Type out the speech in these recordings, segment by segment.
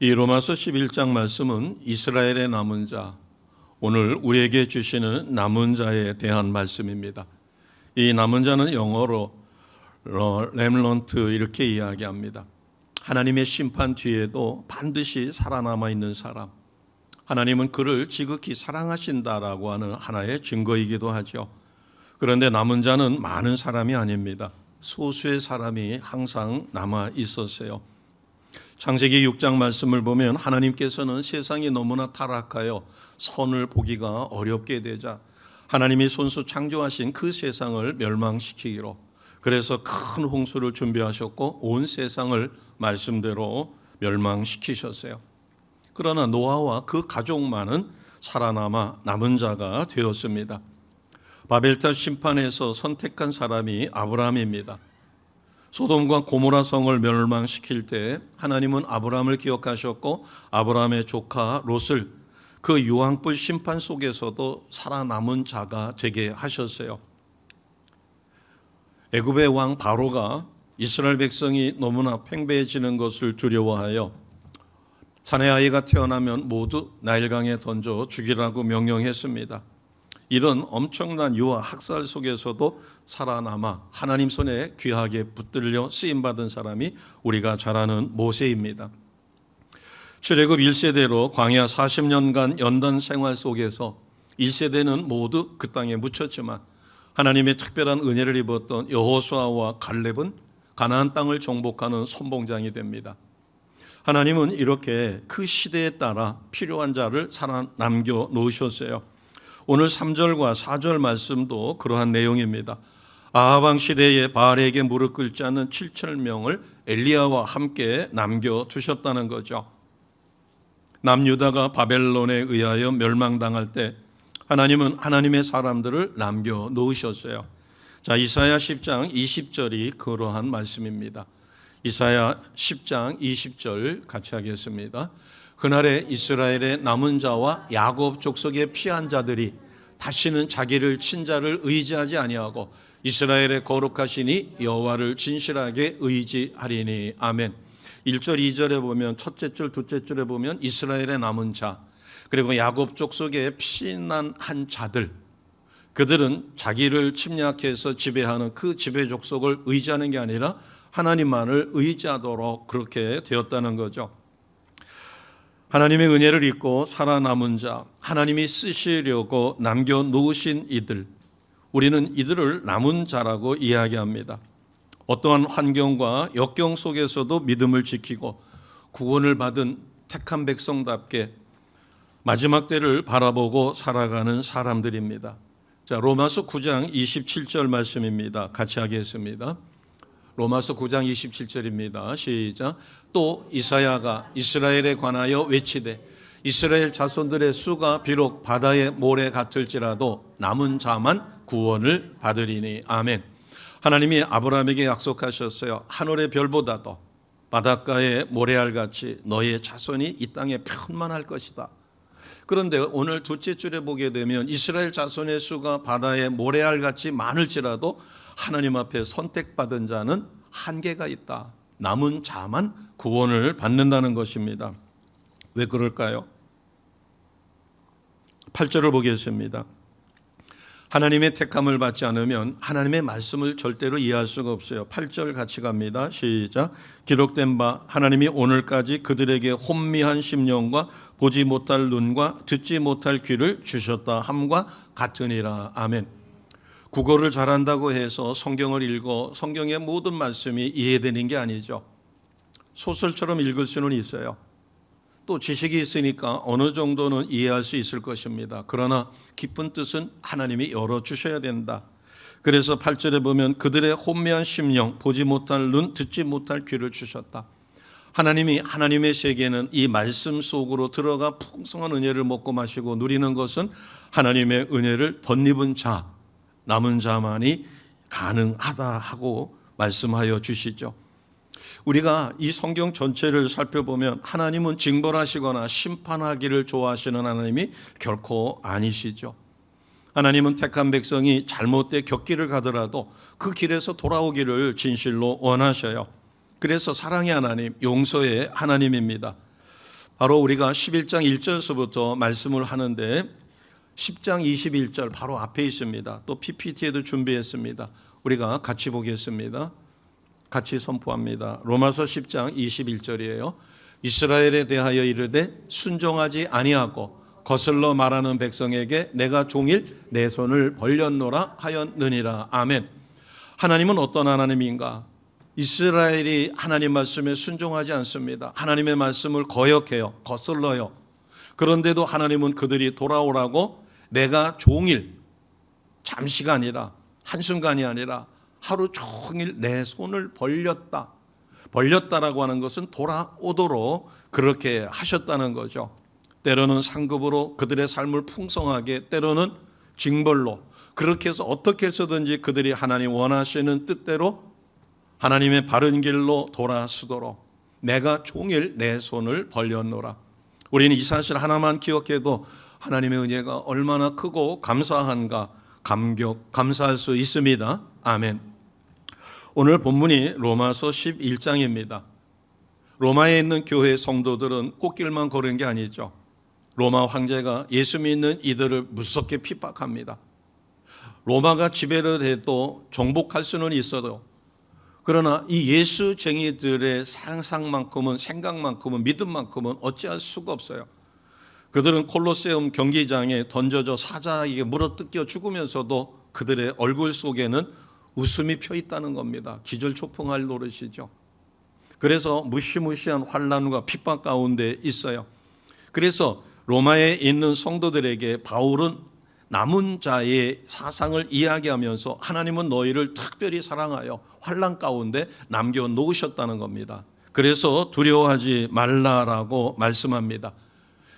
이 로마서 11장 말씀은 이스라엘의 남은 자, 오늘 우리에게 주시는 남은 자에 대한 말씀입니다. 이 남은 자는 영어로 렘넌트 이렇게 이야기합니다. 하나님의 심판 뒤에도 반드시 살아남아 있는 사람, 하나님은 그를 지극히 사랑하신다라고 하는 하나의 증거이기도 하죠. 그런데 남은 자는 많은 사람이 아닙니다. 소수의 사람이 항상 남아 있었어요. 창세기 6장 말씀을 보면 하나님께서는 세상이 너무나 타락하여 선을 보기가 어렵게 되자 하나님이 손수 창조하신 그 세상을 멸망시키기로, 그래서 큰 홍수를 준비하셨고 온 세상을 말씀대로 멸망시키셨어요. 그러나 노아와 그 가족만은 살아남아 남은 자가 되었습니다. 바벨탑 심판에서 선택한 사람이 아브라함입니다. 소돔과 고모라 성을 멸망시킬 때 하나님은 아브라함을 기억하셨고 아브라함의 조카 롯을 그 유황불 심판 속에서도 살아남은 자가 되게 하셨어요. 애굽의 왕 바로가 이스라엘 백성이 너무나 팽배해지는 것을 두려워하여 사내 아이가 태어나면 모두 나일강에 던져 죽이라고 명령했습니다. 이런 엄청난 유아 학살 속에서도 살아남아 하나님 손에 귀하게 붙들려 쓰임받은 사람이 우리가 잘 아는 모세입니다. 출애굽 1세대로 광야 40년간 연단 생활 속에서 1세대는 모두 그 땅에 묻혔지만 하나님의 특별한 은혜를 입었던 여호수아와 갈렙은 가나안 땅을 정복하는 선봉장이 됩니다. 하나님은 이렇게 그 시대에 따라 필요한 자를 살아남겨 놓으셨어요. 오늘 3절과 4절 말씀도 그러한 내용입니다. 아합 왕 시대에 바알에게 무릎 꿇지 않는 7,000명을 엘리야와 함께 남겨두셨다는 거죠. 남유다가 바벨론에 의하여 멸망당할 때 하나님은 하나님의 사람들을 남겨놓으셨어요. 자, 이사야 10장 20절이 그러한 말씀입니다. 이사야 10장 20절 같이 하겠습니다. 그날에 이스라엘의 남은 자와 야곱 족속의 피한 자들이 다시는 자기를 친자를 의지하지 아니하고 이스라엘의 거룩하시니 여호와를 진실하게 의지하리니. 아멘. 1절 2절에 보면 첫째 줄 둘째 줄에 보면 이스라엘의 남은 자, 그리고 야곱 족속의 피난한 자들, 그들은 자기를 침략해서 지배하는 그 지배 족속을 의지하는 게 아니라 하나님만을 의지하도록 그렇게 되었다는 거죠. 하나님의 은혜를 입고 살아남은 자, 하나님이 쓰시려고 남겨놓으신 이들, 우리는 이들을 남은 자라고 이야기합니다. 어떠한 환경과 역경 속에서도 믿음을 지키고 구원을 받은 택한 백성답게 마지막 때를 바라보고 살아가는 사람들입니다. 자, 로마서 9장 27절 말씀입니다. 같이 하겠습니다. 로마서 9장 27절입니다. 시작. 또 이사야가 이스라엘에 관하여 외치되 이스라엘 자손들의 수가 비록 바다의 모래 같을지라도 남은 자만 구원을 받으리니. 아멘. 하나님이 아브라함에게 약속하셨어요. 하늘의 별보다도 바닷가의 모래알같이 너의 자손이 이 땅에 편만할 것이다. 그런데 오늘 둘째 줄에 보게 되면 이스라엘 자손의 수가 바다의 모래알같이 많을지라도 하나님 앞에 선택받은 자는 한계가 있다. 남은 자만 구원을 받는다는 것입니다. 왜 그럴까요? 8절을 보겠습니다. 하나님의 택함을 받지 않으면 하나님의 말씀을 절대로 이해할 수가 없어요. 8절 같이 갑니다. 시작. 기록된 바 하나님이 오늘까지 그들에게 혼미한 심령과 보지 못할 눈과 듣지 못할 귀를 주셨다 함과 같으니라. 아멘. 국어를 잘한다고 해서 성경을 읽어 성경의 모든 말씀이 이해되는 게 아니죠. 소설처럼 읽을 수는 있어요. 또 지식이 있으니까 어느 정도는 이해할 수 있을 것입니다. 그러나 깊은 뜻은 하나님이 열어주셔야 된다. 그래서 8절에 보면 그들의 혼미한 심령, 보지 못할 눈, 듣지 못할 귀를 주셨다. 하나님이 하나님의 세계는 이 말씀 속으로 들어가 풍성한 은혜를 먹고 마시고 누리는 것은 하나님의 은혜를 덧입은 자, 남은 자만이 가능하다 하고 말씀하여 주시죠. 우리가 이 성경 전체를 살펴보면 하나님은 징벌하시거나 심판하기를 좋아하시는 하나님이 결코 아니시죠. 하나님은 택한 백성이 잘못된 곁길을 가더라도 그 길에서 돌아오기를 진실로 원하셔요. 그래서 사랑의 하나님, 용서의 하나님입니다. 바로 우리가 11장 1절서부터 말씀을 하는데 10장 21절 바로 앞에 있습니다. 또 PPT에도 준비했습니다. 우리가 같이 보겠습니다. 같이 선포합니다. 로마서 10장 21절이에요. 이스라엘에 대하여 이르되 순종하지 아니하고 거슬러 말하는 백성에게 내가 종일 내 손을 벌렸노라 하였느니라. 아멘. 하나님은 어떤 하나님인가? 이스라엘이 하나님 말씀에 순종하지 않습니다. 하나님의 말씀을 거역해요. 거슬러요. 그런데도 하나님은 그들이 돌아오라고 내가 종일, 잠시가 아니라 한순간이 아니라 하루 종일 내 손을 벌렸다. 벌렸다라고 하는 것은 돌아오도록 그렇게 하셨다는 거죠. 때로는 상급으로 그들의 삶을 풍성하게, 때로는 징벌로, 그렇게 해서 어떻게 해서든지 그들이 하나님 원하시는 뜻대로 하나님의 바른 길로 돌아서도록 내가 종일 내 손을 벌렸노라. 우리는 이 사실 하나만 기억해도 하나님의 은혜가 얼마나 크고 감사한가 감사할 수 있습니다. 아멘. 오늘 본문이 로마서 11장입니다. 로마에 있는 교회 성도들은 꽃길만 걸은 게 아니죠. 로마 황제가 예수 믿는 이들을 무섭게 핍박합니다. 로마가 지배를 해도 정복할 수는 있어도, 그러나 이 예수쟁이들의 상상만큼은, 생각만큼은, 믿음만큼은 어찌할 수가 없어요. 그들은 콜로세움 경기장에 던져져 사자에게 물어뜯겨 죽으면서도 그들의 얼굴 속에는 웃음이 펴 있다는 겁니다. 기절초풍할 노릇이죠. 그래서 무시무시한 환난과 핍박 가운데 있어요. 그래서 로마에 있는 성도들에게 바울은 남은 자의 사상을 이야기하면서 하나님은 너희를 특별히 사랑하여 환난 가운데 남겨놓으셨다는 겁니다. 그래서 두려워하지 말라라고 말씀합니다.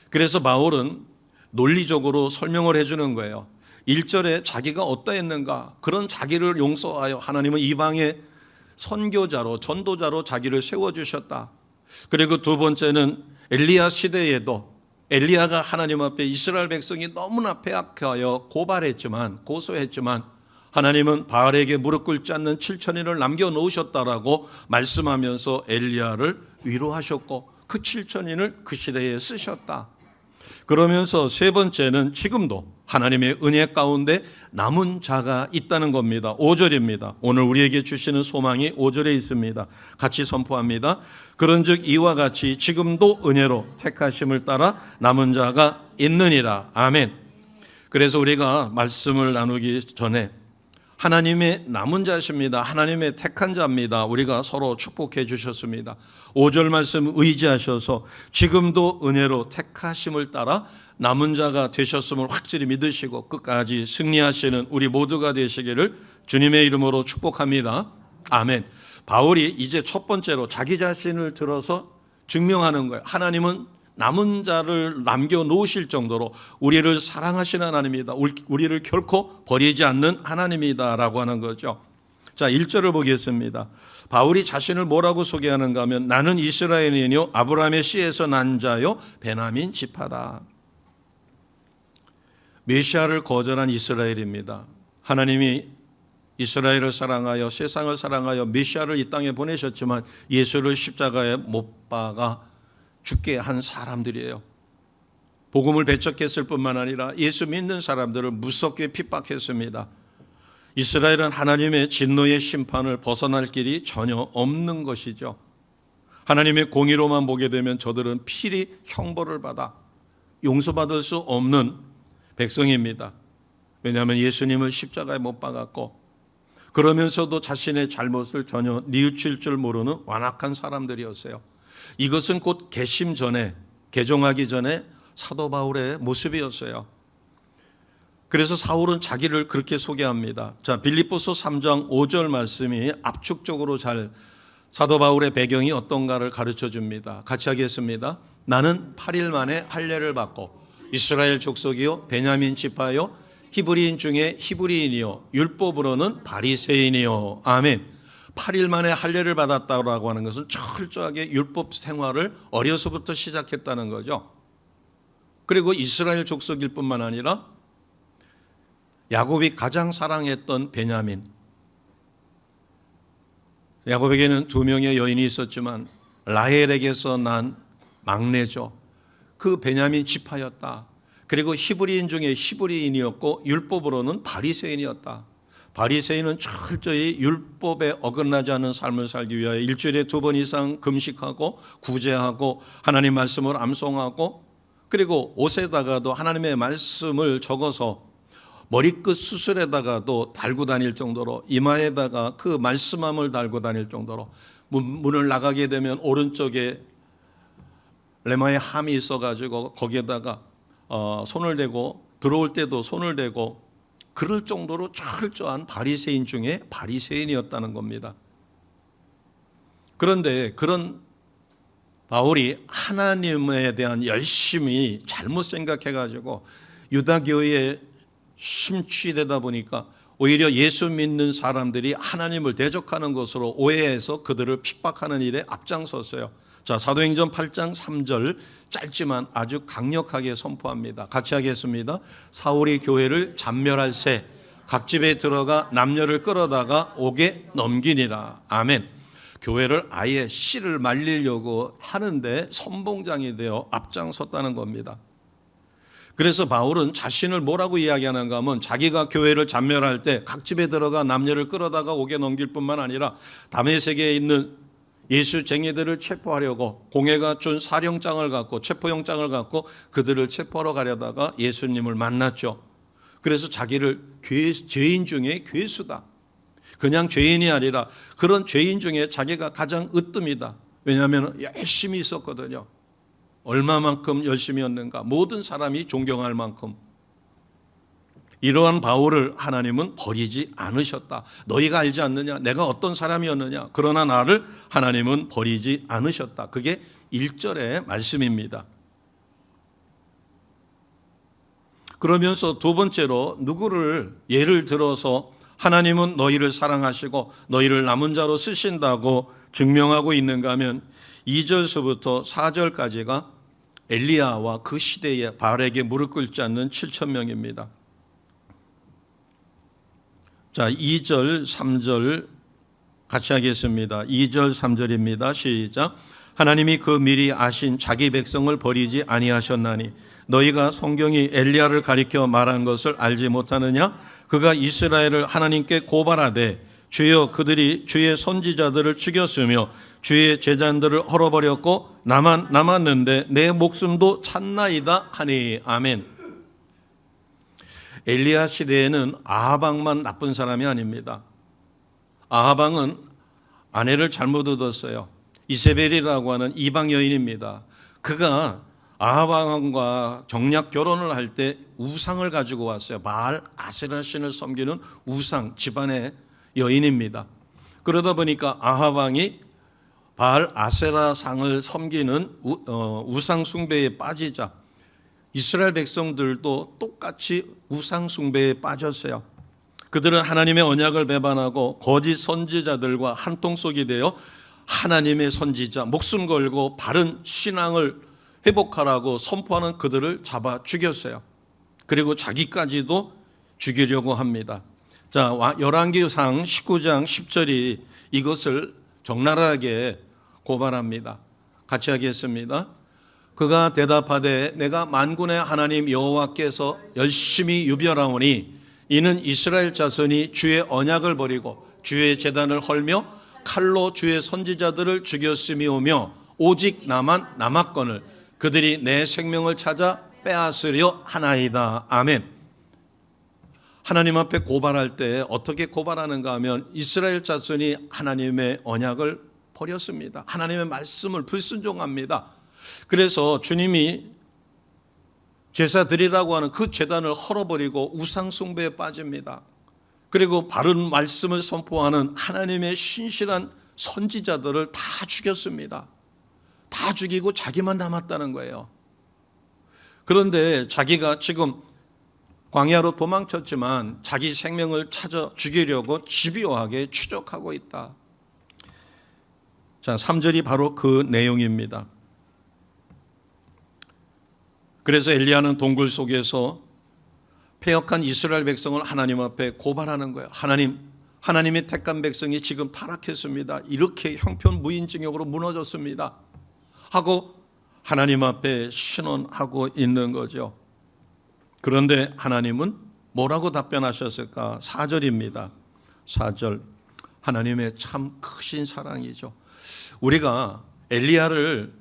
그래서 바울은 논리적으로 설명을 해주는 거예요. 1절에 자기가 어떠했는가, 그런 자기를 용서하여 하나님은 이방의 선교자로, 전도자로 자기를 세워주셨다. 그리고 두 번째는 엘리야 시대에도 엘리야가 하나님 앞에 이스라엘 백성이 너무나 패악하여 고소했지만 하나님은 바알에게 무릎 꿇지 않는 7천인을 남겨놓으셨다라고 말씀하면서 엘리야를 위로하셨고 그 7천인을 그 시대에 쓰셨다. 그러면서 세 번째는 지금도 하나님의 은혜 가운데 남은 자가 있다는 겁니다. 5절입니다. 오늘 우리에게 주시는 소망이 5절에 있습니다. 같이 선포합니다. 그런즉 이와 같이 지금도 은혜로 택하심을 따라 남은 자가 있느니라. 아멘. 그래서 우리가 말씀을 나누기 전에 하나님의 남은 자십니다. 하나님의 택한 자입니다. 우리가 서로 축복해 주셨습니다. 5절 말씀 의지하셔서 지금도 은혜로 택하심을 따라 남은 자가 되셨음을 확실히 믿으시고 끝까지 승리하시는 우리 모두가 되시기를 주님의 이름으로 축복합니다. 아멘. 바울이 이제 첫 번째로 자기 자신을 들어서 증명하는 거예요. 하나님은 남은 자를 남겨놓으실 정도로 우리를 사랑하시는 하나님이다. 우리를 결코 버리지 않는 하나님이다라고 하는 거죠. 자, 1절을 보겠습니다. 바울이 자신을 뭐라고 소개하는가 하면 나는 이스라엘인이요 아브라함의 씨에서 난 자요 베냐민 지파다. 메시아를 거절한 이스라엘입니다. 하나님이 이스라엘을 사랑하여 세상을 사랑하여 메시아를 이 땅에 보내셨지만 예수를 십자가에 못 박아 죽게 한 사람들이에요. 복음을 배척했을 뿐만 아니라 예수 믿는 사람들을 무섭게 핍박했습니다. 이스라엘은 하나님의 진노의 심판을 벗어날 길이 전혀 없는 것이죠. 하나님의 공의로만 보게 되면 저들은 필히 형벌을 받아 용서받을 수 없는 백성입니다. 왜냐하면 예수님을 십자가에 못 박았고 그러면서도 자신의 잘못을 전혀 뉘우칠 줄 모르는 완악한 사람들이었어요. 이것은 곧 개심 전에, 개종하기 전에 사도 바울의 모습이었어요. 그래서 사울은 자기를 그렇게 소개합니다. 자, 빌립보서 3장 5절 말씀이 압축적으로 잘 사도 바울의 배경이 어떤가를 가르쳐 줍니다. 같이 하겠습니다. 나는 8일 만에 할례를 받고 이스라엘 족속이요 베냐민 지파요 히브리인 중에 히브리인이요 율법으로는 바리새인이요. 아멘. 8일 만에 할례를 받았다고 하는 것은 철저하게 율법 생활을 어려서부터 시작했다는 거죠. 그리고 이스라엘 족속일 뿐만 아니라 야곱이 가장 사랑했던 베냐민. 야곱에게는 2명의 여인이 있었지만 라헬에게서 난 막내죠. 그 베냐민 지파였다. 그리고 히브리인 중에 히브리인이었고 율법으로는 바리새인이었다. 바리새인은 철저히 율법에 어긋나지 않은 삶을 살기 위하여 일주일에 2번 이상 금식하고 구제하고 하나님 말씀을 암송하고, 그리고 옷에다가도 하나님의 말씀을 적어서 머리끝 수술에다가도 달고 다닐 정도로, 이마에다가 그 말씀함을 달고 다닐 정도로, 문을 나가게 되면 오른쪽에 레마의 함이 있어가지고 거기에다가 손을 대고, 들어올 때도 손을 대고, 그럴 정도로 철저한 바리새인 중에 바리새인이었다는 겁니다. 그런데 그런 바울이 하나님에 대한 열심히 잘못 생각해가지고 유다교에 심취되다 보니까 오히려 예수 믿는 사람들이 하나님을 대적하는 것으로 오해해서 그들을 핍박하는 일에 앞장섰어요. 자, 사도행전 8장 3절 짧지만 아주 강력하게 선포합니다. 같이 하겠습니다. 사울이 교회를 잔멸할새 각 집에 들어가 남녀를 끌어다가 옥에 넘기니라. 아멘. 교회를 아예 씨를 말리려고 하는데 선봉장이 되어 앞장섰다는 겁니다. 그래서 바울은 자신을 뭐라고 이야기하는가 하면, 자기가 교회를 잔멸할 때 각 집에 들어가 남녀를 끌어다가 옥에 넘길 뿐만 아니라 다메섹에 있는 예수쟁이들을 체포하려고 공회가 준 사령장을 갖고, 체포영장을 갖고 그들을 체포하러 가려다가 예수님을 만났죠. 그래서 자기를 죄인 중에 괴수다, 그냥 죄인이 아니라 그런 죄인 중에 자기가 가장 으뜸이다. 왜냐하면 열심히 있었거든요. 얼마만큼 열심히였는가, 모든 사람이 존경할 만큼. 이러한 바울을 하나님은 버리지 않으셨다. 너희가 알지 않느냐, 내가 어떤 사람이었느냐. 그러나 나를 하나님은 버리지 않으셨다. 그게 1절의 말씀입니다. 그러면서 두 번째로 누구를 예를 들어서 하나님은 너희를 사랑하시고 너희를 남은 자로 쓰신다고 증명하고 있는가 하면 2절서부터 4절까지가 엘리야와 그 시대에 바알에게 무릎 꿇지 않는 7,000명입니다. 자, 2절, 3절 같이 하겠습니다. 2절, 3절입니다. 시작. 하나님이 그 미리 아신 자기 백성을 버리지 아니하셨나니 너희가 성경이 엘리야를 가리켜 말한 것을 알지 못하느냐? 그가 이스라엘을 하나님께 고발하되 주여 그들이 주의 선지자들을 죽였으며 주의 제자들을 헐어버렸고 나만 남았는데 내 목숨도 찾나이다 하니. 아멘. 엘리야 시대에는 아하방만 나쁜 사람이 아닙니다. 아하방은 아내를 잘못 얻었어요. 이세벨이라고 하는 이방 여인입니다. 그가 아하방과 정략 결혼을 할 때 우상을 가지고 왔어요. 바알 아세라 신을 섬기는 우상 집안의 여인입니다. 그러다 보니까 아하방이 바알 아세라 상을 섬기는 우상 숭배에 빠지자 이스라엘 백성들도 똑같이 우상 숭배에 빠졌어요. 그들은 하나님의 언약을 배반하고 거짓 선지자들과 한통속이 되어 하나님의 선지자 목숨 걸고 바른 신앙을 회복하라고 선포하는 그들을 잡아 죽였어요. 그리고 자기까지도 죽이려고 합니다. 자, 열왕기상 19장 10절이 이것을 적나라하게 고발합니다. 같이 하겠습니다. 그가 대답하되 내가 만군의 하나님 여호와께서 열심히 유별하오니 이는 이스라엘 자손이 주의 언약을 버리고 주의 제단을 헐며 칼로 주의 선지자들을 죽였음이오며 오직 나만 남았거늘 그들이 내 생명을 찾아 빼앗으려 하나이다. 아멘. 하나님 앞에 고발할 때 어떻게 고발하는가 하면 이스라엘 자손이 하나님의 언약을 버렸습니다. 하나님의 말씀을 불순종합니다. 그래서 주님이 제사 드리라고 하는 그 제단을 헐어버리고 우상 숭배에 빠집니다. 그리고 바른 말씀을 선포하는 하나님의 신실한 선지자들을 다 죽였습니다. 다 죽이고 자기만 남았다는 거예요. 그런데 자기가 지금 광야로 도망쳤지만 자기 생명을 찾아 죽이려고 집요하게 추적하고 있다. 자, 3절이 바로 그 내용입니다. 그래서 엘리야는 동굴 속에서 패역한 이스라엘 백성을 하나님 앞에 고발하는 거예요. 하나님의 택한 백성이 지금 타락했습니다. 이렇게 형편무인증역으로 무너졌습니다. 하고 하나님 앞에 신원하고 있는 거죠. 그런데 하나님은 뭐라고 답변하셨을까? 4절입니다. 4절. 하나님의 참 크신 사랑이죠. 우리가 엘리야를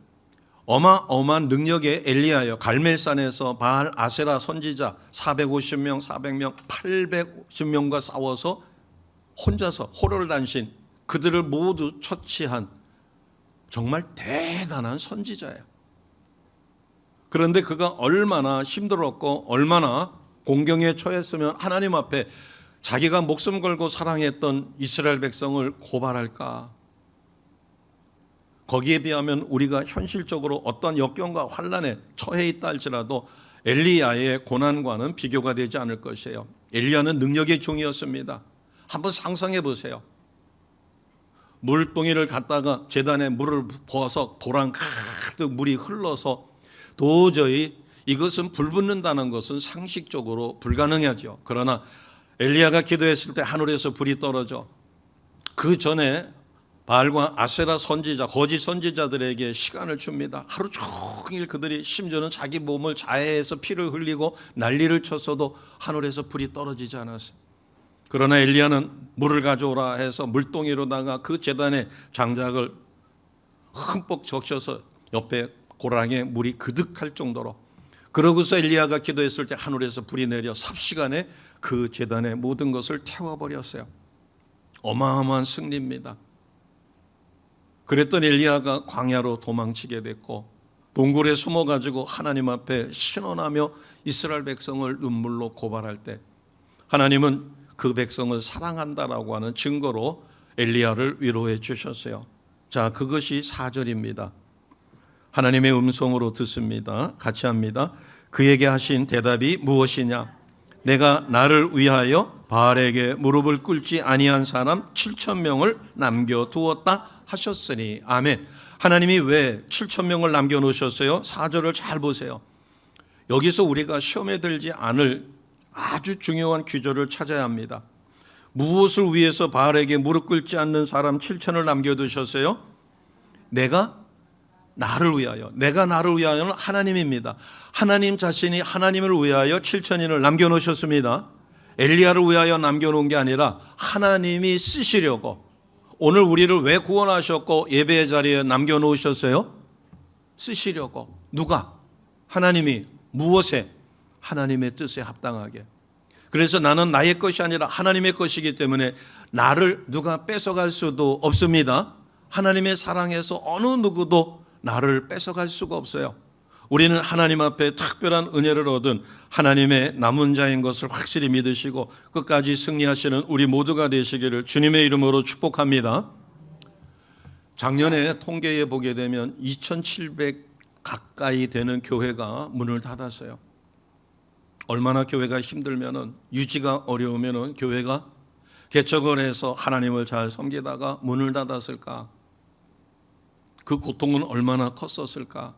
어마어마한 능력의 엘리야요, 갈멜산에서 바알 아세라 선지자 450명, 400명, 850명과 싸워서 혼자서 호롤단신 그들을 모두 처치한 정말 대단한 선지자예요. 그런데 그가 얼마나 힘들었고 얼마나 공경에 처했으면 하나님 앞에 자기가 목숨 걸고 사랑했던 이스라엘 백성을 고발할까? 거기에 비하면 우리가 현실적으로 어떤 역경과 환난에 처해 있다 할지라도 엘리야의 고난과는 비교가 되지 않을 것이에요. 엘리야는 능력의 종이었습니다. 한번 상상해 보세요. 물동이를 갖다가 제단에 물을 부어서 도랑 가득 물이 흘러서 도저히 이것은 불 붙는다는 것은 상식적으로 불가능하죠. 그러나 엘리야가 기도했을 때 하늘에서 불이 떨어져. 그 전에 바알과 아세라 선지자, 거짓 선지자들에게 시간을 줍니다. 하루 종일 그들이 심지어는 자기 몸을 자해해서 피를 흘리고 난리를 쳤어도 하늘에서 불이 떨어지지 않았어요. 그러나 엘리야는 물을 가져오라 해서 물동이로다가 그 제단의 장작을 흠뻑 적셔서 옆에 고랑에 물이 그득할 정도로, 그러고서 엘리야가 기도했을 때 하늘에서 불이 내려 삽시간에 그 제단의 모든 것을 태워버렸어요. 어마어마한 승리입니다. 그랬던 엘리야가 광야로 도망치게 됐고 동굴에 숨어가지고 하나님 앞에 신원하며 이스라엘 백성을 눈물로 고발할 때 하나님은 그 백성을 사랑한다라고 하는 증거로 엘리야를 위로해 주셨어요. 자, 그것이 4절입니다. 하나님의 음성으로 듣습니다. 같이 합니다. 그에게 하신 대답이 무엇이냐? 내가 나를 위하여 바알에게 무릎을 꿇지 아니한 사람 7,000명을 남겨두었다 하셨으니. 아멘. 하나님이 왜 7,000명을 남겨놓으셨어요? 4절을 잘 보세요. 여기서 우리가 시험에 들지 않을 아주 중요한 규절을 찾아야 합니다. 무엇을 위해서 바알에게 무릎 꿇지 않는 사람 7,000을 남겨두셨어요? 내가 나를 위하여. 내가 나를 위하여는 하나님입니다. 하나님 자신이 하나님을 위하여 7,000인을 남겨놓으셨습니다. 엘리야를 위하여 남겨놓은 게 아니라 하나님이 쓰시려고. 오늘 우리를 왜 구원하셨고 예배의 자리에 남겨놓으셨어요? 쓰시려고. 누가? 하나님이. 무엇에? 하나님의 뜻에 합당하게. 그래서 나는 나의 것이 아니라 하나님의 것이기 때문에 나를 누가 뺏어갈 수도 없습니다. 하나님의 사랑에서 어느 누구도 나를 뺏어갈 수가 없어요. 우리는 하나님 앞에 특별한 은혜를 얻은 하나님의 남은 자인 것을 확실히 믿으시고 끝까지 승리하시는 우리 모두가 되시기를 주님의 이름으로 축복합니다. 작년에 통계에 보게 되면 2,700 가까이 되는 교회가 문을 닫았어요. 얼마나 교회가 힘들면은, 유지가 어려우면은 교회가 개척을 해서 하나님을 잘 섬기다가 문을 닫았을까? 그 고통은 얼마나 컸었을까?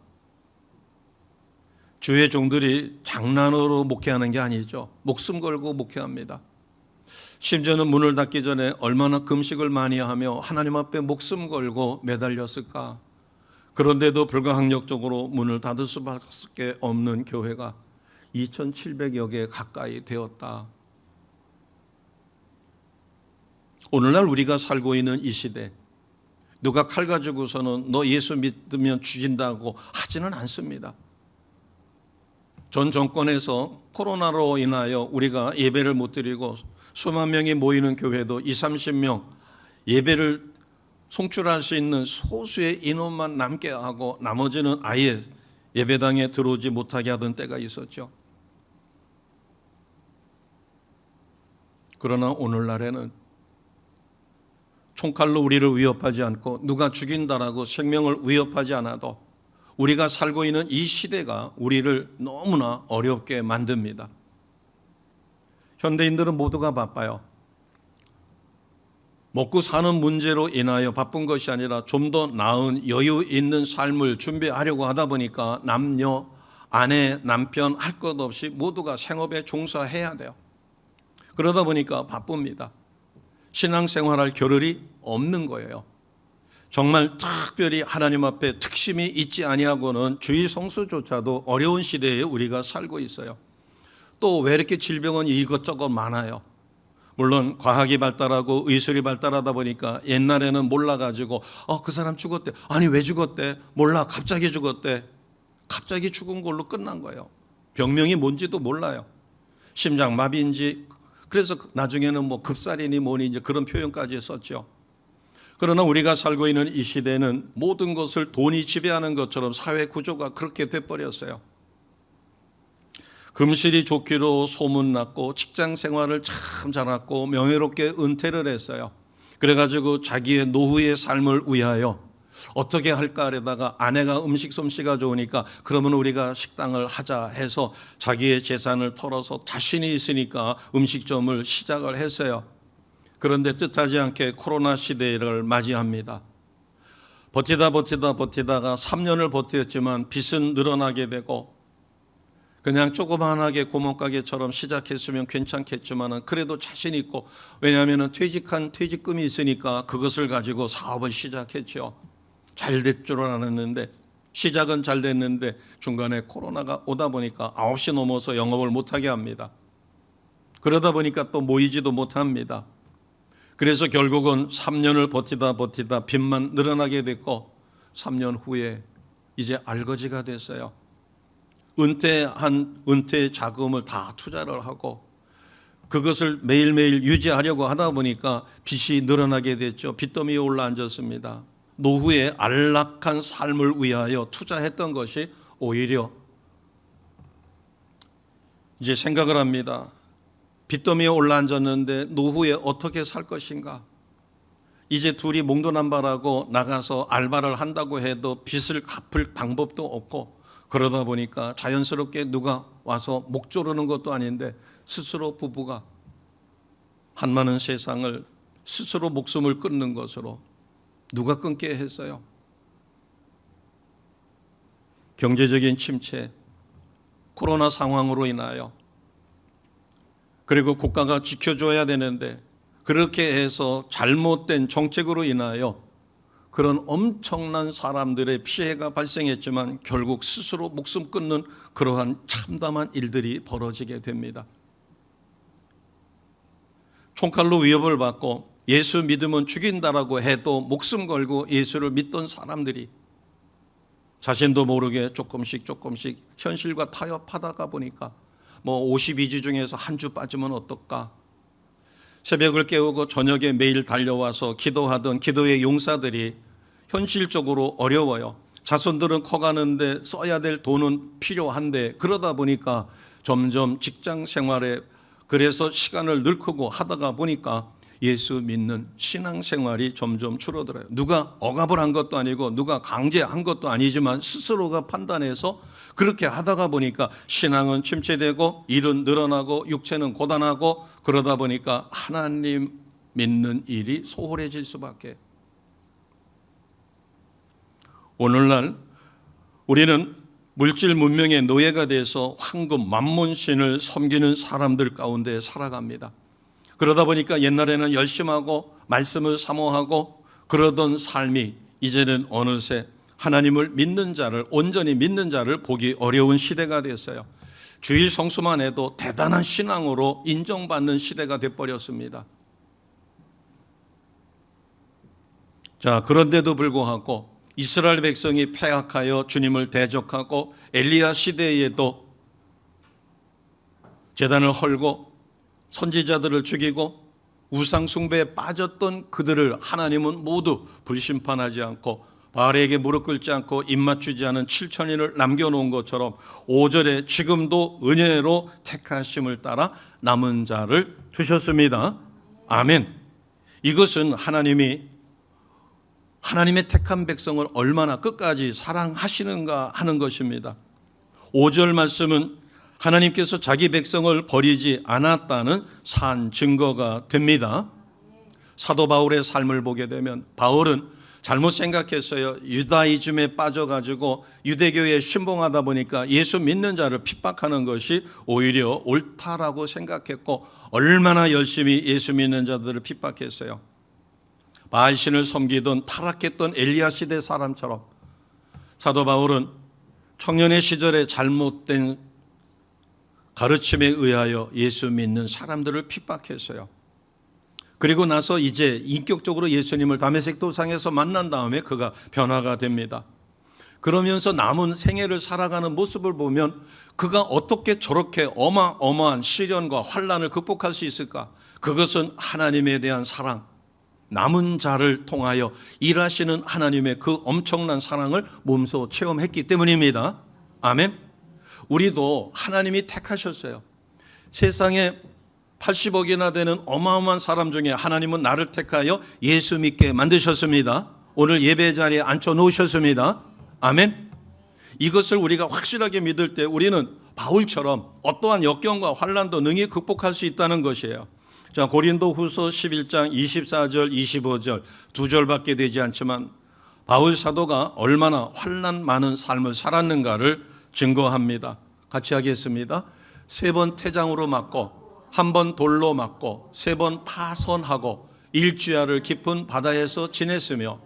주의 종들이 장난으로 목회하는 게 아니죠. 목숨 걸고 목회합니다. 심지어는 문을 닫기 전에 얼마나 금식을 많이 하며 하나님 앞에 목숨 걸고 매달렸을까? 그런데도 불가항력적으로 문을 닫을 수밖에 없는 교회가 2,700여 개 가까이 되었다. 오늘날 우리가 살고 있는 이 시대, 누가 칼 가지고서는 너 예수 믿으면 죽인다고 하지는 않습니다. 전 정권에서 코로나로 인하여 우리가 예배를 못 드리고 수만 명이 모이는 교회도 20, 30명 예배를 송출할 수 있는 소수의 인원만 남게 하고 나머지는 아예 예배당에 들어오지 못하게 하던 때가 있었죠. 그러나 오늘날에는 총칼로 우리를 위협하지 않고 누가 죽인다라고 생명을 위협하지 않아도 우리가 살고 있는 이 시대가 우리를 너무나 어렵게 만듭니다. 현대인들은 모두가 바빠요. 먹고 사는 문제로 인하여 바쁜 것이 아니라 좀 더 나은 여유 있는 삶을 준비하려고 하다 보니까 남녀, 아내, 남편 할 것 없이 모두가 생업에 종사해야 돼요. 그러다 보니까 바쁩니다. 신앙생활할 겨를이 없는 거예요. 정말 특별히 하나님 앞에 특심이 있지 아니하고는 주의 성수조차도 어려운 시대에 우리가 살고 있어요. 또 왜 이렇게 질병은 이것저것 많아요? 물론 과학이 발달하고 의술이 발달하다 보니까 옛날에는 몰라가지고 그 사람 죽었대. 아니 왜 죽었대? 몰라. 갑자기 죽었대. 갑자기 죽은 걸로 끝난 거예요. 병명이 뭔지도 몰라요. 심장마비인지, 그래서 나중에는 뭐 급살이니 뭐니 이제 그런 표현까지 썼죠. 그러나 우리가 살고 있는 이 시대는 모든 것을 돈이 지배하는 것처럼 사회 구조가 그렇게 돼버렸어요. 금실이 좋기로 소문났고 직장 생활을 참 잘했고 명예롭게 은퇴를 했어요. 그래가지고 자기의 노후의 삶을 위하여 어떻게 할까 하려다가 아내가 음식 솜씨가 좋으니까 그러면 우리가 식당을 하자 해서 자기의 재산을 털어서 자신이 있으니까 음식점을 시작을 했어요. 그런데 뜻하지 않게 코로나 시대를 맞이합니다. 버티다가 3년을 버텼지만 빚은 늘어나게 되고 그냥 조그만하게 구멍가게처럼 시작했으면 괜찮겠지만 그래도 자신 있고, 왜냐하면 퇴직금이 있으니까 그것을 가지고 사업을 시작했죠. 잘 될 줄 알았는데, 시작은 잘 됐는데 중간에 코로나가 오다 보니까 9시 넘어서 영업을 못하게 합니다. 그러다 보니까 또 모이지도 못합니다. 그래서 결국은 3년을 버티다 빚만 늘어나게 됐고 3년 후에 이제 알거지가 됐어요. 은퇴 자금을 다 투자를 하고 그것을 매일매일 유지하려고 하다 보니까 빚이 늘어나게 됐죠. 빚더미에 올라앉았습니다. 노후에 안락한 삶을 위하여 투자했던 것이 오히려 이제 생각을 합니다. 빚더미에 올라앉았는데 노후에 어떻게 살 것인가? 이제 둘이 몽도남발하고 나가서 알바를 한다고 해도 빚을 갚을 방법도 없고, 그러다 보니까 자연스럽게 누가 와서 목 조르는 것도 아닌데 스스로 부부가 한많은 세상을 스스로 목숨을 끊는 것으로 누가 끊게 했어요? 경제적인 침체, 코로나 상황으로 인하여, 그리고 국가가 지켜줘야 되는데 그렇게 해서 잘못된 정책으로 인하여 그런 엄청난 사람들의 피해가 발생했지만 결국 스스로 목숨 끊는 그러한 참담한 일들이 벌어지게 됩니다. 총칼로 위협을 받고 예수 믿으면 죽인다라고 해도 목숨 걸고 예수를 믿던 사람들이 자신도 모르게 조금씩 현실과 타협하다가 보니까 52주 중에서 한 주 빠지면 어떨까? 새벽을 깨우고 저녁에 매일 달려와서 기도하던 기도의 용사들이 현실적으로 어려워요. 자손들은 커가는데 써야 될 돈은 필요한데, 그러다 보니까 점점 직장 생활에 그래서 시간을 늘크고 하다가 보니까 예수 믿는 신앙생활이 점점 줄어들어요. 누가 억압을 한 것도 아니고 누가 강제한 것도 아니지만 스스로가 판단해서 그렇게 하다가 보니까 신앙은 침체되고 일은 늘어나고 육체는 고단하고, 그러다 보니까 하나님 믿는 일이 소홀해질 수밖에. 오늘날 우리는 물질 문명의 노예가 돼서 황금 만몬신을 섬기는 사람들 가운데 살아갑니다. 그러다 보니까 옛날에는 열심하고 말씀을 사모하고 그러던 삶이 이제는 어느새 하나님을 믿는 자를, 온전히 믿는 자를 보기 어려운 시대가 됐어요. 주일 성수만 해도 대단한 신앙으로 인정받는 시대가 돼버렸습니다. 자, 그런데도 불구하고 이스라엘 백성이 패악하여 주님을 대적하고 엘리야 시대에도 제단을 헐고 선지자들을 죽이고 우상 숭배에 빠졌던 그들을 하나님은 모두 불심판하지 않고 바알에게 무릎 꿇지 않고 입맞추지 않은 7천인을 남겨놓은 것처럼 5절에 지금도 은혜로 택하심을 따라 남은 자를 두셨습니다. 아멘. 이것은 하나님의 택한 백성을 얼마나 끝까지 사랑하시는가 하는 것입니다. 5절 말씀은 하나님께서 자기 백성을 버리지 않았다는 산 증거가 됩니다. 사도 바울의 삶을 보게 되면 바울은 잘못 생각했어요. 유다이즘에 빠져가지고 유대교에 신봉하다 보니까 예수 믿는 자를 핍박하는 것이 오히려 옳다라고 생각했고 얼마나 열심히 예수 믿는 자들을 핍박했어요. 바알신을 섬기던 타락했던 엘리야 시대 사람처럼 사도 바울은 청년의 시절에 잘못된 가르침에 의하여 예수 믿는 사람들을 핍박했어요. 그리고 나서 이제 인격적으로 예수님을 다메섹 도상에서 만난 다음에 그가 변화가 됩니다. 그러면서 남은 생애를 살아가는 모습을 보면 그가 어떻게 저렇게 어마어마한 시련과 환난을 극복할 수 있을까? 그것은 하나님에 대한 사랑, 남은 자를 통하여 일하시는 하나님의 그 엄청난 사랑을 몸소 체험했기 때문입니다. 아멘. 우리도 하나님이 택하셨어요. 세상에 80억이나 되는 어마어마한 사람 중에 하나님은 나를 택하여 예수 믿게 만드셨습니다. 오늘 예배 자리에 앉혀놓으셨습니다. 아멘. 이것을 우리가 확실하게 믿을 때 우리는 바울처럼 어떠한 역경과 환난도 능히 극복할 수 있다는 것이에요. 자, 고린도 후서 11장 24절 25절 두 절밖에 되지 않지만 바울 사도가 얼마나 환난 많은 삶을 살았는가를 증거합니다. 같이 하겠습니다. 3번 태장으로 맞고 1번 돌로 맞고 3번 파선하고 일주야를 깊은 바다에서 지냈으며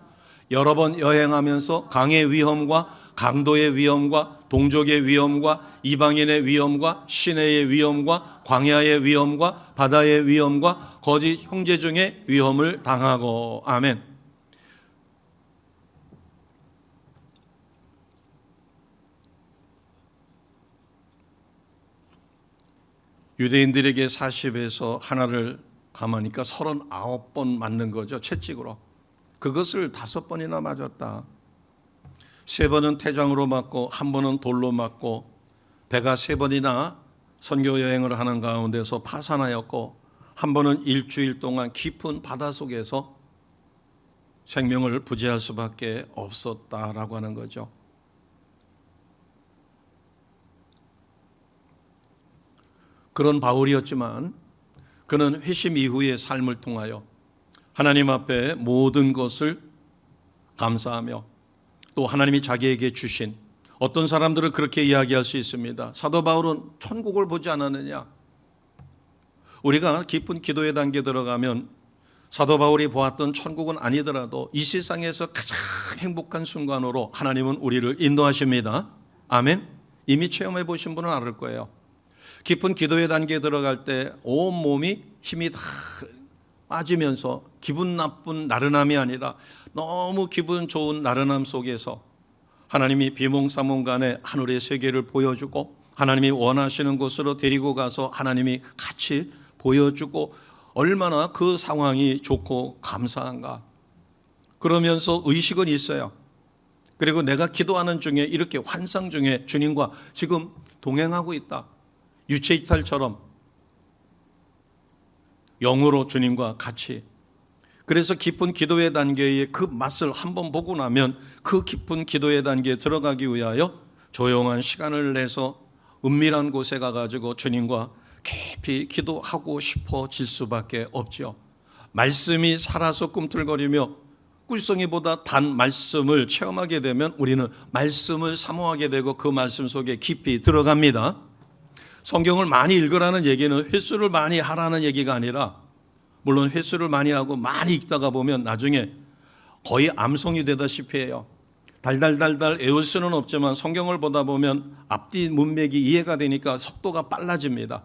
여러 번 여행하면서 강의 위험과 강도의 위험과 동족의 위험과 이방인의 위험과 시내의 위험과 광야의 위험과 바다의 위험과 거짓 형제 중의 위험을 당하고. 아멘. 유대인들에게 40에서 하나를 감하니까 39번 맞는 거죠. 채찍으로. 그것을 5번이나 맞았다. 3번은 태장으로 맞고 1번은 돌로 맞고 배가 3번이나 선교 여행을 하는 가운데서 파산하였고 1번은 일주일 동안 깊은 바다 속에서 생명을 부재할 수밖에 없었다라고 하는 거죠. 그런 바울이었지만 그는 회심 이후의 삶을 통하여 하나님 앞에 모든 것을 감사하며 또 하나님이 자기에게 주신, 어떤 사람들은 그렇게 이야기할 수 있습니다. 사도 바울은 천국을 보지 않았느냐? 우리가 깊은 기도의 단계에 들어가면 사도 바울이 보았던 천국은 아니더라도 이 세상에서 가장 행복한 순간으로 하나님은 우리를 인도하십니다. 아멘. 이미 체험해 보신 분은 알을 거예요. 깊은 기도의 단계에 들어갈 때 온몸이 힘이 다 빠지면서 기분 나쁜 나른함이 아니라 너무 기분 좋은 나른함 속에서 하나님이 비몽사몽간에 하늘의 세계를 보여주고 하나님이 원하시는 곳으로 데리고 가서 하나님이 같이 보여주고 얼마나 그 상황이 좋고 감사한가. 그러면서 의식은 있어요. 그리고 내가 기도하는 중에 이렇게 환상 중에 주님과 지금 동행하고 있다. 유체이탈처럼 영으로 주님과 같이. 그래서 깊은 기도의 단계의 그 맛을 한번 보고 나면 그 깊은 기도의 단계에 들어가기 위하여 조용한 시간을 내서 은밀한 곳에 가가지고 주님과 깊이 기도하고 싶어질 수밖에 없죠. 말씀이 살아서 꿈틀거리며 꿀송이보다 단 말씀을 체험하게 되면 우리는 말씀을 사모하게 되고 그 말씀 속에 깊이 들어갑니다. 성경을 많이 읽으라는 얘기는 횟수를 많이 하라는 얘기가 아니라, 물론 횟수를 많이 하고 많이 읽다가 보면 나중에 거의 암송이 되다시피 해요. 달달달달 외울 수는 없지만 성경을 보다 보면 앞뒤 문맥이 이해가 되니까 속도가 빨라집니다.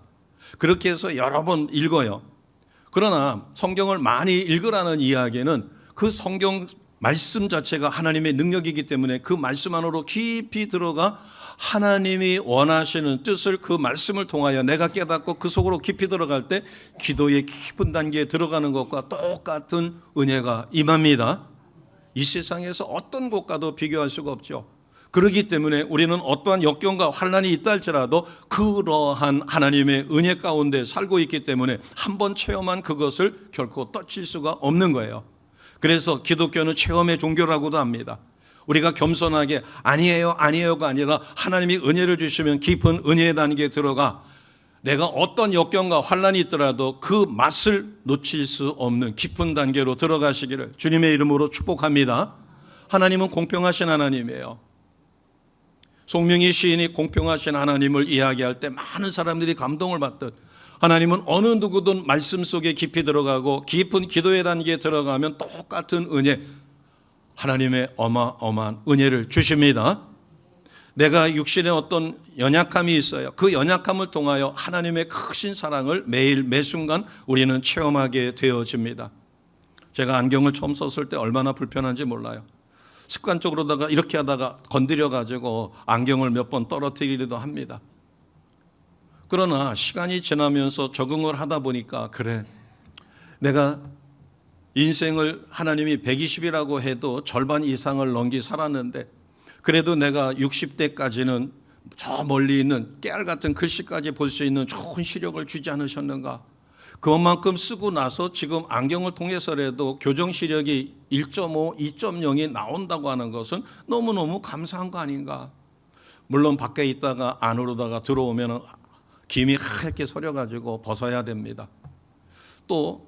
그렇게 해서 여러 번 읽어요. 그러나 성경을 많이 읽으라는 이야기는 그 성경 말씀 자체가 하나님의 능력이기 때문에 그 말씀 안으로 깊이 들어가 하나님이 원하시는 뜻을 그 말씀을 통하여 내가 깨닫고 그 속으로 깊이 들어갈 때 기도의 깊은 단계에 들어가는 것과 똑같은 은혜가 임합니다. 이 세상에서 어떤 곳과도 비교할 수가 없죠. 그렇기 때문에 우리는 어떠한 역경과 환난이 있다 할지라도 그러한 하나님의 은혜 가운데 살고 있기 때문에 한번 체험한 그것을 결코 떨칠 수가 없는 거예요. 그래서 기독교는 체험의 종교라고도 합니다. 우리가 겸손하게 아니에요가 아니라 하나님이 은혜를 주시면 깊은 은혜의 단계에 들어가 내가 어떤 역경과 환난이 있더라도 그 맛을 놓칠 수 없는 깊은 단계로 들어가시기를 주님의 이름으로 축복합니다. 하나님은 공평하신 하나님이에요. 송명희 시인이 공평하신 하나님을 이야기할 때 많은 사람들이 감동을 받듯 하나님은 어느 누구든 말씀 속에 깊이 들어가고 깊은 기도의 단계에 들어가면 똑같은 은혜, 하나님의 어마어마한 은혜를 주십니다. 내가 육신에 어떤 연약함이 있어요. 그 연약함을 통하여 하나님의 크신 사랑을 매일 매순간 우리는 체험하게 되어집니다. 제가 안경을 처음 썼을 때 얼마나 불편한지 몰라요. 습관적으로다가 이렇게 하다가 건드려 가지고 안경을 몇 번 떨어뜨리기도 합니다. 그러나 시간이 지나면서 적응을 하다 보니까, 그래, 내가 인생을 하나님이 120이라고 해도 절반 이상을 넘기 살았는데 그래도 내가 60대까지는 저 멀리 있는 깨알 같은 글씨까지 볼 수 있는 좋은 시력을 주지 않으셨는가? 그만큼 쓰고 나서 지금 안경을 통해서라도 교정 시력이 1.5, 2.0이 나온다고 하는 것은 너무너무 감사한 거 아닌가? 물론 밖에 있다가 안으로다가 들어오면 김이 하얗게 서려가지고 벗어야 됩니다. 또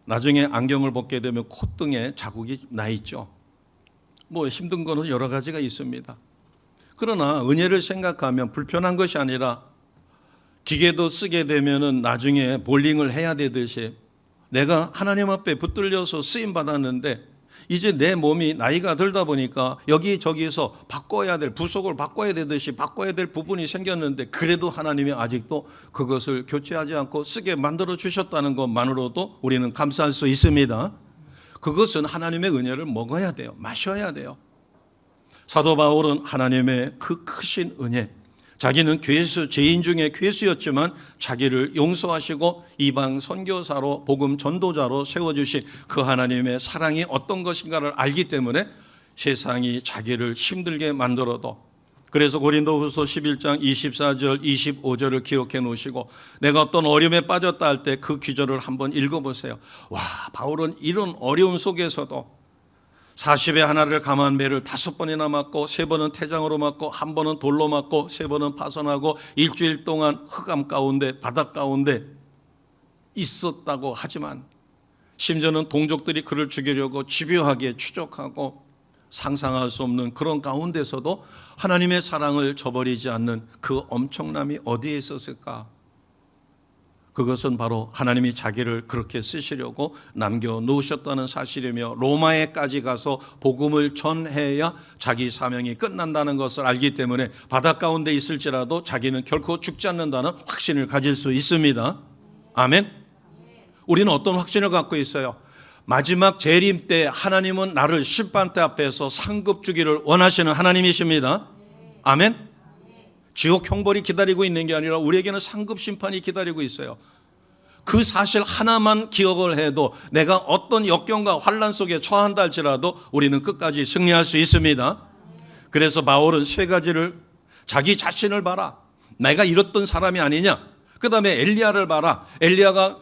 나중에 안경을 벗게 되면 콧등에 자국이 나 있죠. 뭐 힘든 거는 여러 가지가 있습니다. 그러나 은혜를 생각하면 불편한 것이 아니라 기계도 쓰게 되면은 나중에 볼링을 해야 되듯이 내가 하나님 앞에 붙들려서 쓰임 받았는데 이제 내 몸이 나이가 들다 보니까 여기저기서 바꿔야 될, 부속을 바꿔야 되듯이 바꿔야 될 부분이 생겼는데 그래도 하나님이 아직도 그것을 교체하지 않고 쓰게 만들어 주셨다는 것만으로도 우리는 감사할 수 있습니다. 그것은 하나님의 은혜를 먹어야 돼요. 마셔야 돼요. 사도 바울은 하나님의 그 크신 은혜, 자기는 괴수, 죄인 중에 괴수였지만 자기를 용서하시고 이방 선교사로 복음 전도자로 세워주신 그 하나님의 사랑이 어떤 것인가를 알기 때문에 세상이 자기를 힘들게 만들어도, 그래서 고린도후서 11장 24절 25절을 기록해 놓으시고 내가 어떤 어려움에 빠졌다 할 때 그 기절을 한번 읽어보세요. 와, 바울은 이런 어려움 속에서도 40에 하나를 감한 매를 5번이나 맞고 3번은 태장으로 맞고 1번은 돌로 맞고 3번은 파손하고 일주일 동안 흑암 가운데 바닷 가운데 있었다고 하지만 심지어는 동족들이 그를 죽이려고 집요하게 추적하고 상상할 수 없는 그런 가운데서도 하나님의 사랑을 저버리지 않는 그 엄청남이 어디에 있었을까? 그것은 바로 하나님이 자기를 그렇게 쓰시려고 남겨놓으셨다는 사실이며 로마에까지 가서 복음을 전해야 자기 사명이 끝난다는 것을 알기 때문에 바닷 가운데 있을지라도 자기는 결코 죽지 않는다는 확신을 가질 수 있습니다. 아멘. 우리는 어떤 확신을 갖고 있어요? 마지막 재림 때 하나님은 나를 심판대 앞에서 상급 주기를 원하시는 하나님이십니다. 아멘. 지옥 형벌이 기다리고 있는 게 아니라 우리에게는 상급 심판이 기다리고 있어요. 그 사실 하나만 기억을 해도 내가 어떤 역경과 환난 속에 처한다 할지라도 우리는 끝까지 승리할 수 있습니다. 그래서 바울은 3가지를, 자기 자신을 봐라, 내가 이랬던 사람이 아니냐. 그 다음에 엘리야를 봐라, 엘리야가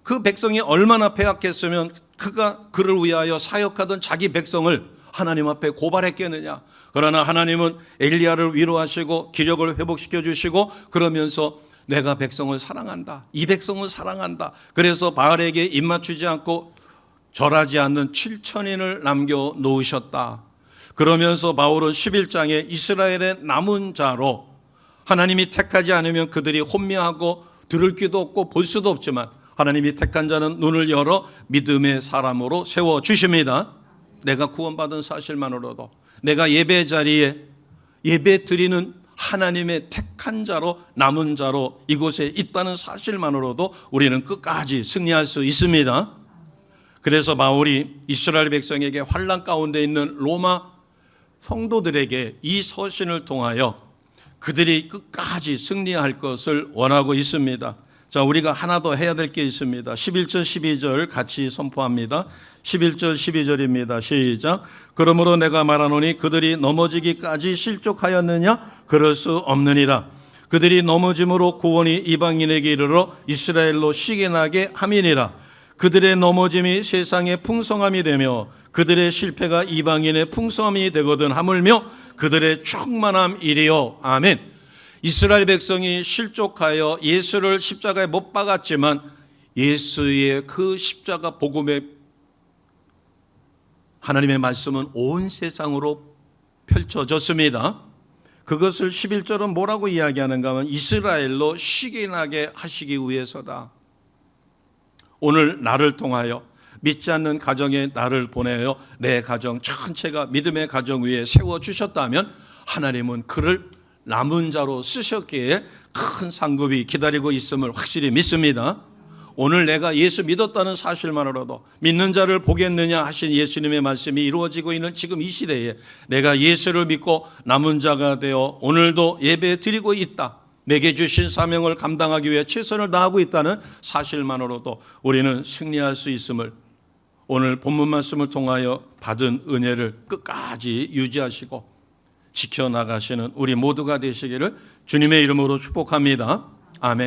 그 백성이 얼마나 패악했으면 그가 그를 위하여 사역하던 자기 백성을 하나님 앞에 고발했겠느냐. 그러나 하나님은 엘리야를 위로하시고 기력을 회복시켜 주시고 그러면서 내가 백성을 사랑한다, 이 백성을 사랑한다. 그래서 바알에게 입맞추지 않고 절하지 않는 7,000인을 남겨놓으셨다. 그러면서 바울은 11장에 이스라엘의 남은 자로, 하나님이 택하지 않으면 그들이 혼미하고 들을 귀도 없고 볼 수도 없지만 하나님이 택한 자는 눈을 열어 믿음의 사람으로 세워주십니다. 내가 구원받은 사실만으로도, 내가 예배 자리에 예배 드리는 하나님의 택한 자로, 남은 자로 이곳에 있다는 사실만으로도 우리는 끝까지 승리할 수 있습니다. 그래서 바울이 이스라엘 백성에게 환난 가운데 있는 로마 성도들에게 이 서신을 통하여 그들이 끝까지 승리할 것을 원하고 있습니다. 자, 우리가 하나 더 해야 될 게 있습니다. 11절 12절 같이 선포합니다. 11절 12절입니다. 시작. 그러므로 내가 말하노니 그들이 넘어지기까지 실족하였느냐? 그럴 수 없느니라. 그들이 넘어짐으로 구원이 이방인에게 이르러 이스라엘로 시게 나게 함이니라. 그들의 넘어짐이 세상의 풍성함이 되며 그들의 실패가 이방인의 풍성함이 되거든 하물며 그들의 충만함이리요. 아멘. 이스라엘 백성이 실족하여 예수를 십자가에 못 박았지만 예수의 그 십자가 복음의 하나님의 말씀은 온 세상으로 펼쳐졌습니다. 그것을 11절은 뭐라고 이야기하는가 하면 이스라엘로 쉬게 나게 하시기 위해서다. 오늘 나를 통하여 믿지 않는 가정에 나를 보내어 내 가정 전체가 믿음의 가정 위에 세워주셨다면 하나님은 그를 남은 자로 쓰셨기에 큰 상급이 기다리고 있음을 확실히 믿습니다. 오늘 내가 예수 믿었다는 사실만으로도 믿는 자를 보겠느냐 하신 예수님의 말씀이 이루어지고 있는 지금 이 시대에 내가 예수를 믿고 남은 자가 되어 오늘도 예배 드리고 있다. 내게 주신 사명을 감당하기 위해 최선을 다하고 있다는 사실만으로도 우리는 승리할 수 있음을 오늘 본문 말씀을 통하여 받은 은혜를 끝까지 유지하시고 지켜나가시는 우리 모두가 되시기를 주님의 이름으로 축복합니다. 아멘.